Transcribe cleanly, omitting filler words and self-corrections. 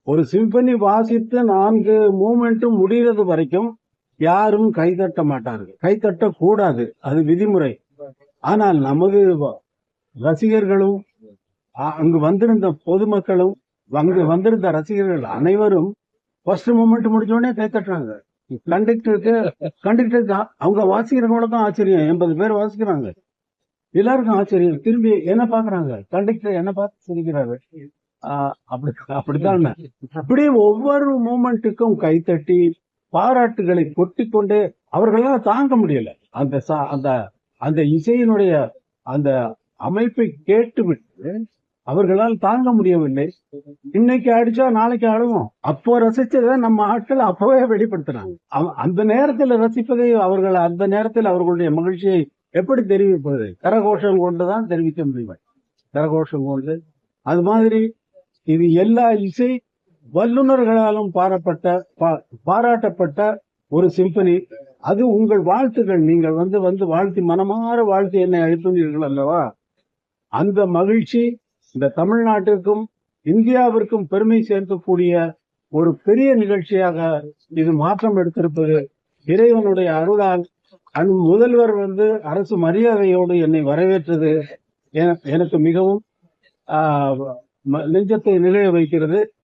ஒரு சிம்பனி வாசித்து 4 மூமெண்ட்டும் முடிகிறது வரைக்கும் யாரும் கைதட்ட மாட்டார்கள், கைதட்ட கூடாது, அது விதிமுறை. ஆனால் நமது ரசிகர்களும் அங்கு வந்திருந்த பொதுமக்களும் அங்கு வந்திருந்த ரசிகர்கள் அனைவரும் ஃபர்ஸ்ட் மூமெண்ட் முடிஞ்ச உடனே கைத்தட்டுறாங்க. கண்டக்டருக்கு அவங்க வாசிக்கிறவங்கள தான் ஆச்சரியம். 80 பேர் வாசிக்கிறாங்க, எல்லாருக்கும் ஆச்சரியம். திரும்பி என்ன பாக்குறாங்க, கண்டக்டர் என்ன பார்த்து சிரிக்கிறாரு. அப்படித்தான். அப்படியே ஒவ்வொரு மூமெண்ட்டுக்கும் கைத்தட்டி பாராட்டுகளை கொட்டிக்கொண்டே அவர்களால் தாங்க முடியல. அந்த அந்த இசையினுடைய அந்த அமைப்பை கேட்டுவிட்டு அவர்களால் தாங்க முடியவில்லை. இன்னைக்கு அடிச்சா நாளைக்கு ஆடுவோம். அப்போ ரசிச்சதை நம்ம ஆட்கள் அப்பவே வெளிப்படுத்துறாங்க. அந்த நேரத்தில் ரசிப்பதை அவர்கள் அந்த நேரத்தில் அவர்களுடைய மகிழ்ச்சியை எப்படி தெரிவிப்பது? கரகோஷம் கொண்டுதான் தெரிவிக்க முடியும். கரகோஷம் கொண்டு அது மாதிரி இது எல்லா இசை வல்லுநர்களாலும் பாராட்டப்பட்ட ஒரு சிம்பனி. அது உங்கள் வாழ்த்துக்கள். நீங்கள் வந்து வாழ்த்தி மனமாற வாழ்த்தி என்னை அழைத்துள்ளீர்கள் அல்லவா? அந்த மகிழ்ச்சி இந்த தமிழ்நாட்டிற்கும் இந்தியாவிற்கும் பெருமை சேர்க்கக்கூடிய ஒரு பெரிய நிகழ்ச்சியாக இது மாற்றம் எடுத்திருப்பது இறைவனுடைய அருளால். முதல்வர் அரசு மரியாதையோடு என்னை வரவேற்றது எனக்கு மிகவும் நெஞ்சத்தை நிலைய வைக்கிறது.